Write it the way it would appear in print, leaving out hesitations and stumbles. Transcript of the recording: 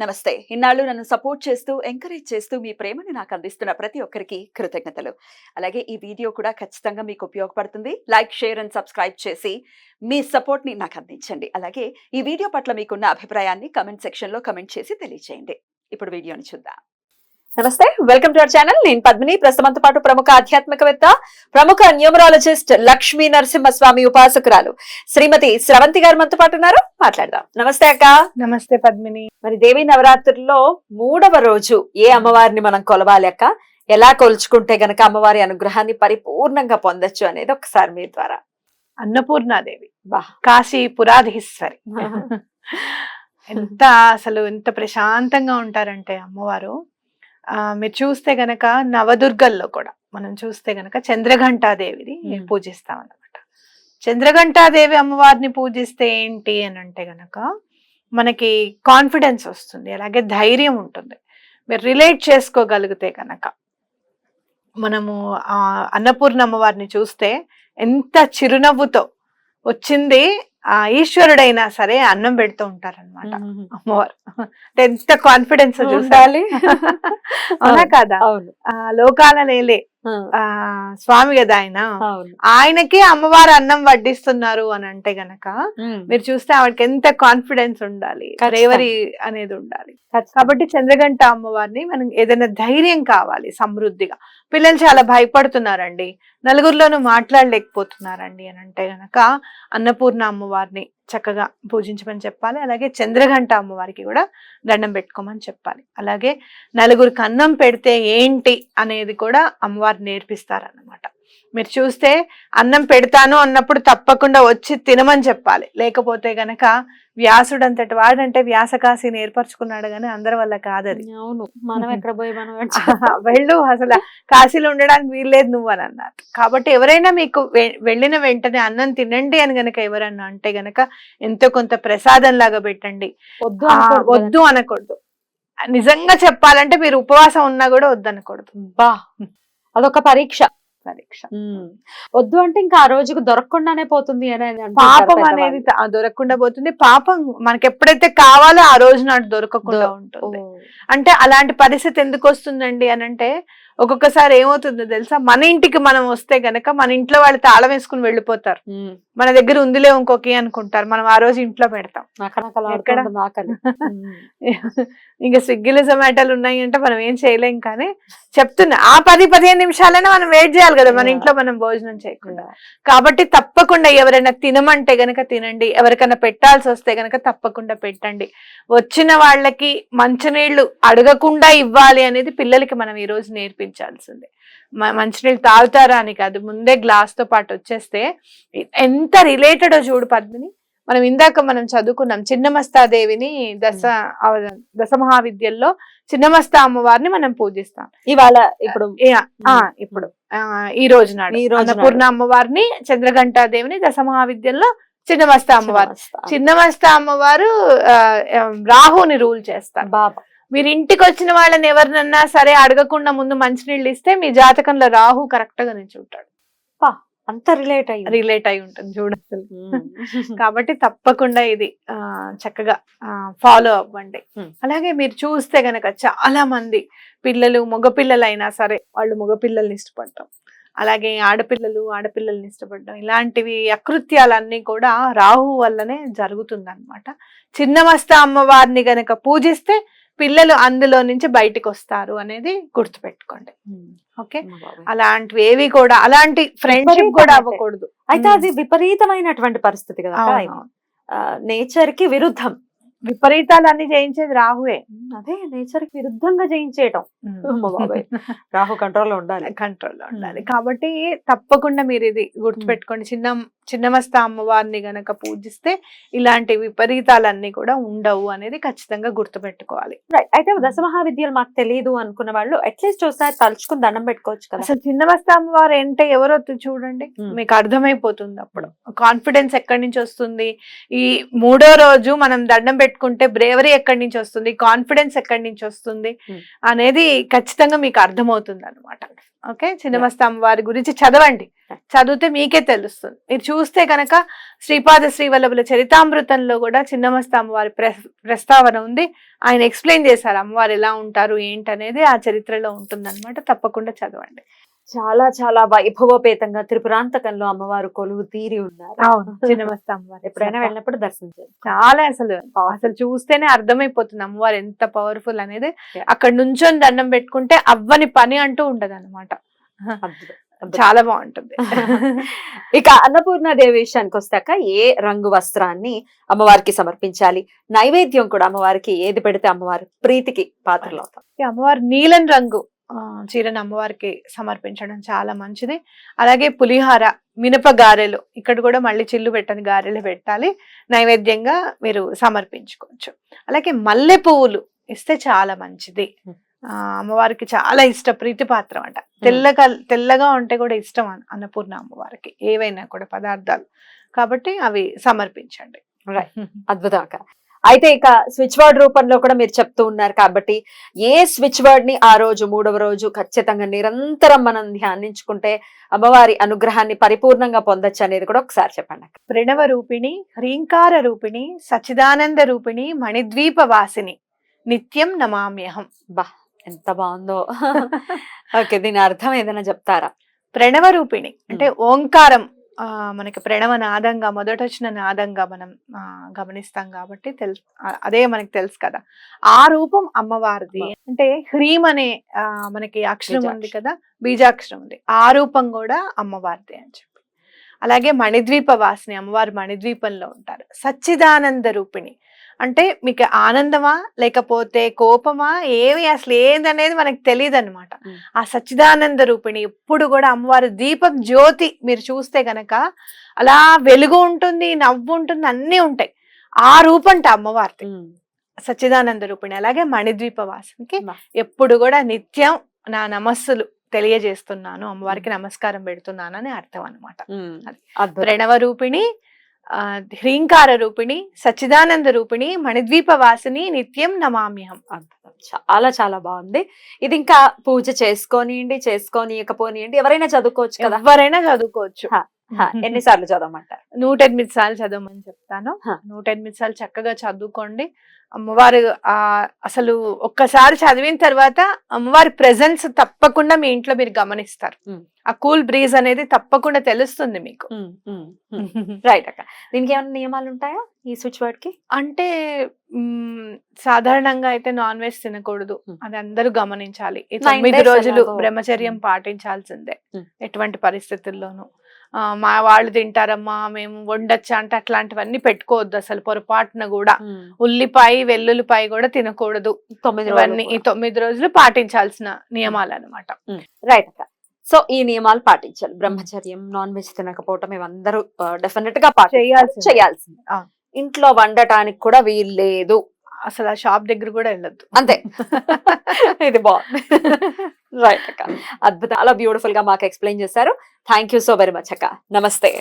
నమస్తే. ఇన్నాళ్ళు నన్ను సపోర్ట్ చేస్తూ, ఎంకరేజ్ చేస్తూ మీ ప్రేమని నాకు అందిస్తున్న ప్రతి ఒక్కరికి కృతజ్ఞతలు. అలాగే ఈ వీడియో కూడా ఖచ్చితంగా మీకు ఉపయోగపడుతుంది. లైక్, షేర్ అండ్ సబ్స్క్రైబ్ చేసి మీ సపోర్ట్‌ని నాకు అందించండి. అలాగే ఈ వీడియో పట్ల మీకున్న అభిప్రాయాన్ని కామెంట్ సెక్షన్‌లో కామెంట్ చేసి తెలియజేయండి. ఇప్పుడు వీడియోని చూద్దాం. నమస్తే, వెల్కమ్ టు అవర్ ఛానల్. నేను పద్మిని. ప్రస్తుతంతో పాటు ప్రముఖ ఆధ్యాత్మికవేత్త, ప్రముఖ న్యూమరాలజిస్ట్ లక్ష్మీ నరసింహస్వామి ఉపాసకురాలు శ్రీమతి స్రవంతి గారు మనతో పాటు ఉన్నారు. మాట్లాడదాం. నమస్తే అక్క. నమస్తే పద్మిని. మరి దేవి నవరాత్రుల్లో 3వ రోజు ఏ అమ్మవారిని మనం కొలవాలి అక్క? ఎలా కొలుచుకుంటే గనక అమ్మవారి అనుగ్రహాన్ని పరిపూర్ణంగా పొందొచ్చు అనేది ఒకసారి మీ ద్వారా. అన్నపూర్ణాదేవి, వాహ్, కాశీ పురాధీశ్వరి. ఎంత ప్రశాంతంగా ఉంటారంటే అమ్మవారు. మీరు చూస్తే గనక నవదుర్గల్లో కూడా మనం చూస్తే గనక చంద్రఘంటాదేవిని పూజిస్తాం అన్నమాట. చంద్రఘంటాదేవి అమ్మవారిని పూజిస్తే ఏంటి అని అంటే గనక మనకి కాన్ఫిడెన్స్ వస్తుంది, అలాగే ధైర్యం ఉంటుంది. మీరు రిలేట్ చేసుకోగలిగితే గనక మనము ఆ అన్నపూర్ణ అమ్మవారిని చూస్తే ఎంత చిరునవ్వుతో వచ్చింది ఆ ఈశ్వరుడైనా సరే అన్నం పెడుతూ ఉంటారన్నమాట అమ్మవారు. అంటే ఎంత కాన్ఫిడెన్స్ చూడాలి. అవునా కాదా? లోకాల నేలే స్వామి కదా ఆయన. ఆయనకి అమ్మవారు అన్నం వడ్డిస్తున్నారు అని అంటే గనక మీరు చూస్తే ఆవిడకి ఎంత కాన్ఫిడెన్స్ ఉండాలి, బ్రేవరీ అనేది ఉండాలి. కాబట్టి చంద్రఘంట అమ్మవారిని మనం ఏదైనా ధైర్యం కావాలి సమృద్ధిగా. పిల్లలు చాలా భయపడుతున్నారండి, నలుగురిలోనూ మాట్లాడలేకపోతున్నారండి అని అంటే గనక అన్నపూర్ణ అమ్మవారిని చక్కగా పూజించమని చెప్పాలి. అలాగే చంద్రఘంట అమ్మవారికి కూడా దండం పెట్టుకోమని చెప్పాలి. అలాగే నలుగురికి అన్నం పెడితే ఏంటి అనేది కూడా అమ్మవారు నేర్పిస్తారన్నమాట. మీరు చూస్తే అన్నం పెడతాను అన్నప్పుడు తప్పకుండా వచ్చి తినమని చెప్పాలి. లేకపోతే గనక వ్యాసుడు అంతటి వాడంటే వ్యాసకాశిని ఏర్పరచుకున్నాడు కానీ అందరి వల్ల కాదది. అవును, మనం ఎక్కడ పోయి మనం వెళ్ళు, అసలు కాశీలో ఉండడానికి వీల్లేదు నువ్వు అని అన్నారు. కాబట్టి ఎవరైనా మీకు వెళ్ళిన వెంటనే అన్నం తినండి అని గనక ఎవరన్నా అంటే గనక ఎంతో కొంత ప్రసాదం లాగా పెట్టండి. వద్దు అనకూడదు. నిజంగా చెప్పాలంటే మీరు ఉపవాసం ఉన్నా కూడా వద్దు అనకూడదు. బా, అదొక పరీక్ష. వద్దు అంటే ఇంకా ఆ రోజుకు దొరకకుండానే పోతుంది అనేది, పాపం అనేది దొరకకుండా పోతుంది. పాపం మనకి ఎప్పుడైతే కావాలో ఆ రోజు నాడు దొరకకుండా ఉంటుంది. అంటే అలాంటి పరిస్థితి ఎందుకు వస్తుందండి అని అంటే ఒక్కొక్కసారి ఏమవుతుందో తెలుసా, మన ఇంటికి మనం వస్తే గనక మన ఇంట్లో వాళ్ళు తాళం వేసుకుని వెళ్ళిపోతారు. మన దగ్గర ఉందిలే ఇంకొక అనుకుంటారు, మనం ఆ రోజు ఇంట్లో పెడతాం. ఇంకా స్విగ్గీలు జొమాటోలు ఉన్నాయి అంటే మనం ఏం చేయలేం. కానీ చెప్తున్నా, ఆ 10-15 నిమిషాలైనా మనం వెయిట్ చేయాలి కదా మన ఇంట్లో మనం భోజనం చేయకుండా. కాబట్టి తప్పకుండా ఎవరైనా తినమంటే గనక తినండి, ఎవరికైనా పెట్టాల్సి వస్తే గనక తప్పకుండా పెట్టండి. వచ్చిన వాళ్ళకి మంచినీళ్లు అడగకుండా ఇవ్వాలి అనేది పిల్లలకి మనం ఈ రోజు నేర్పించాల్సిందే. మంచినీళ్ళు తాగుతారా అని కాదు, ముందే గ్లాస్ తో పాటు వచ్చేస్తే ఎంత రిలేటెడో చూడు పద్మిని. మనం ఇందాక మనం చదువుకున్నాం చిన్నమస్తాదేవిని దశ మహావిద్యల్లో చిన్నమస్తా అమ్మవారిని మనం పూజిస్తాం ఇవాళ. ఇప్పుడు ఈ రోజు నాడు అన్నపూర్ణ అమ్మవారిని, చంద్రఘంటాదేవిని దశ మహావిద్యల్లో చిన్నమస్తా అమ్మవారు. చిన్నమస్తా అమ్మవారు రాహుని రూల్ చేస్తారు. బాబా, మీరు ఇంటికి వచ్చిన వాళ్ళని ఎవరినన్నా సరే అడగకుండా ముందు మంచినీళ్ళు ఇస్తే మీ జాతకంలో రాహు కరెక్ట్ గా నిల్చుంటాడు. అంత రిలేట్ అయి ఉంటుంది చూడాలి. కాబట్టి తప్పకుండా ఇది చక్కగా ఫాలో అవ్వండి. అలాగే మీరు చూస్తే గనక చాలా మంది పిల్లలు, మగపిల్లలైనా సరే వాళ్ళు మగపిల్లల్ని ఇష్టపడటం, అలాగే ఆడపిల్లల్ని ఇష్టపడడం, ఇలాంటివి అకృత్యాలన్నీ కూడా రాహు వల్లనే జరుగుతుందన్నమాట. చిన్నమస్తా అమ్మవారిని గనక పూజిస్తే పిల్లలు అందులో నుంచి బయటకు వస్తారు అనేది గుర్తుపెట్టుకోండి. ఓకే, అలాంటివి ఏవి కూడా, అలాంటి ఫ్రెండ్షిప్ కూడా అవ్వకూడదు. అయితే అది విపరీతమైనటువంటి పరిస్థితి కదా, నేచర్ కి విరుద్ధం. విపరీతాలన్నీ చేయించేది రాహువే. అదే నేచర్ కి విరుద్ధంగా చేయించేయటం. రాహు కంట్రోల్లో ఉండాలి. కాబట్టి తప్పకుండా మీరు ఇది గుర్తుపెట్టుకోండి. చిన్నమస్తా అమ్మవారిని గనక పూజిస్తే ఇలాంటి విపరీతాలన్నీ కూడా ఉండవు అనేది ఖచ్చితంగా గుర్తుపెట్టుకోవాలి. అయితే దశ మహావిద్యలు మాకు తెలియదు అనుకున్న వాళ్ళు అట్లీస్ట్ ఒకసారి తలుచుకుని దండం పెట్టుకోవచ్చు కదా. అసలు చిన్నమస్తా అమ్మవారు అంటే ఎవరో చూడండి, మీకు అర్థమైపోతుంది. అప్పుడు కాన్ఫిడెన్స్ ఎక్కడి నుంచి వస్తుంది, ఈ 3వ రోజు మనం దండం పెట్టుకుంటే బ్రేవరీ ఎక్కడి నుంచి వస్తుంది, కాన్ఫిడెన్స్ ఎక్కడి నుంచి వస్తుంది అనేది ఖచ్చితంగా మీకు అర్థమవుతుంది అనమాట. ఓకే, చిన్నమస్తా అమ్మవారి గురించి చదవండి, చదివితే మీకే తెలుస్తుంది. మీరు చూస్తే కనుక శ్రీపాద శ్రీవల్లభుల చరితామృతంలో కూడా చిన్నమస్త అమ్మవారి ప్రస్తావన ఉంది. ఆయన ఎక్స్ప్లెయిన్ చేశారు అమ్మవారు ఎలా ఉంటారు ఏంటనేది ఆ చరిత్రలో ఉంటుందన్నమాట. తప్పకుండా చదవండి. చాలా చాలా వైభవోపేతంగా త్రిపురాంతకంలో అమ్మవారు కొలువు తీరి ఉన్నారు. అవును, చిన్నమస్త అమ్మవారు ఎప్పుడైనా వెళ్ళినప్పుడు దర్శించారు. చాలా అసలు చూస్తేనే అర్థమైపోతుంది అమ్మవారు ఎంత పవర్ఫుల్ అనేది. Yeah. అక్కడ నుంచొని దండం పెట్టుకుంటే అవ్వని పని అంటూ ఉండదు అనమాట. చాలా బాగుంటుంది. ఇక అన్నపూర్ణాదేవి విషయానికి వస్తాక ఏ రంగు వస్త్రాన్ని అమ్మవారికి సమర్పించాలి, నైవేద్యం కూడా అమ్మవారికి ఏది పెడితే అమ్మవారి ప్రీతికి పాత్రలు అవుతాం? అమ్మవారు నీలం రంగు చీరను అమ్మవారికి సమర్పించడం చాలా మంచిది. అలాగే పులిహార, మినప గారెలు, ఇక్కడ కూడా మళ్ళీ చిల్లు పెట్టని గారెలు పెట్టాలి, నైవేద్యంగా మీరు సమర్పించుకోవచ్చు. అలాగే మల్లె పువ్వులు ఇస్తే చాలా మంచిది. అమ్మవారికి చాలా ఇష్ట ప్రీతి పాత్రం అంట. తెల్లగా ఉంటే కూడా ఇష్టం అన్నపూర్ణ అమ్మవారికి ఏవైనా కూడా పదార్థాలు, కాబట్టి అవి సమర్పించండి. అద్భుతంగా. అయితే ఇక స్విచ్ వర్డ్ రూపంలో కూడా మీరు చెప్తూ ఉన్నారు కాబట్టి ఏ స్విచ్ వర్డ్ ని ఆ రోజు 3వ రోజు ఖచ్చితంగా నిరంతరం మనం ధ్యానించుకుంటే అమ్మవారి అనుగ్రహాన్ని పరిపూర్ణంగా పొందొచ్చు అనేది కూడా ఒకసారి చెప్పండి. ప్రణవ రూపిణి, హ్రీంకార రూపిణి, సచిదానంద రూపిణి, మణిద్వీప వాసిని, నిత్యం నమామ్యహం. బా, ఎంత బాగుందో. ఓకే, దీని అర్థం ఏదైనా చెప్తారా? ప్రణవ రూపిణి అంటే ఓంకారం, మనకి ప్రణవ నాదంగా మొదట వచ్చిన నాదంగా మనం గమనిస్తాం కాబట్టి అదే మనకి తెలుసు కదా. ఆ రూపం అమ్మవారిది. అంటే హ్రీం అనే మనకి అక్షరం ఉంది కదా, బీజాక్షరం ఉంది, ఆ రూపం కూడా అమ్మవారిది అని చెప్పి. అలాగే మణిద్వీప వాసిని, అమ్మవారు మణిద్వీపంలో ఉంటారు. సచ్చిదానంద రూపిణి అంటే మీకు ఆనందమా లేకపోతే కోపమా ఏమి అసలు ఏందనేది మనకు తెలియదు అనమాట. ఆ సచ్చిదానంద రూపిణి ఎప్పుడు కూడా అమ్మవారి దీపం జ్యోతి మీరు చూస్తే గనక అలా వెలుగు ఉంటుంది, నవ్వు ఉంటుంది, అన్నీ ఉంటాయి. ఆ రూపంట అమ్మవారిది సచ్చిదానంద రూపిణి. అలాగే మణిద్వీప వాసినికి ఎప్పుడు కూడా నిత్యం నా నమస్సులు తెలియజేస్తున్నాను, అమ్మవారికి నమస్కారం పెడుతున్నాను అని అర్థం అనమాట. ప్రణవ రూపిణి, హ్రీంకార రూపిణి, సచ్చిదానంద రూపిణి, మణిద్వీప వాసిని, నిత్యం నమామ్యహం. చాలా చాలా బాగుంది. ఇది ఇంకా పూజ చేసుకోనియకపోనియండి, ఎవరైనా చదువుకోవచ్చు కదా? ఎవరైనా చదువుకోవచ్చు. ఎన్నిసార్లు చదవమంటారు? 108 సార్లు చదవమని చెప్తాను. 108 సార్లు చక్కగా చదువుకోండి. అమ్మవారు అసలు ఒక్కసారి చదివిన తర్వాత అమ్మవారి ప్రెజెన్స్ తప్పకుండా మీ ఇంట్లో మీరు గమనిస్తారు. ఆ కూల్ బ్రీజ్ అనేది తప్పకుండా తెలుస్తుంది మీకు. రైట్ అక్క. దీనికి ఏమైనా నియమాలు ఉంటాయా ఈ స్విచ్ వర్డ్ కి? అంటే సాధారణంగా అయితే నాన్ వెజ్ తినకూడదు, అది అందరూ గమనించాలి. 9 రోజులు బ్రహ్మచర్యం పాటించాల్సిందే ఎటువంటి పరిస్థితుల్లోనూ. మా వాళ్ళు తింటారమ్మా మేము వండొచ్చా అంటే అట్లాంటివన్నీ పెట్టుకోవద్దు అసలు పొరపాటున కూడా. ఉల్లిపాయ వెల్లుల్లిపాయ కూడా తినకూడదు. ఇవన్నీ ఈ 9 రోజులు పాటించాల్సిన నియమాలు అనమాట. రైట్ అక్క. సో ఈ నియమాలు పాటించాలి. బ్రహ్మచర్యం, నాన్ వెజ్ తినకపోవటం ఇవందరూ డెఫినెట్ గా చేయాల్సింది. ఇంట్లో వండటానికి కూడా వీల్లేదు, అసలు ఆ షాప్ దగ్గర కూడా వెళ్ళొద్దు, అంతే. ఇది బాగుంది. రైట్ అక్క, అద్భుతం. చాలా బ్యూటిఫుల్ గా మాకు ఎక్స్ప్లెయిన్ చేశారు. Thank you so very much అక్క. నమస్తే.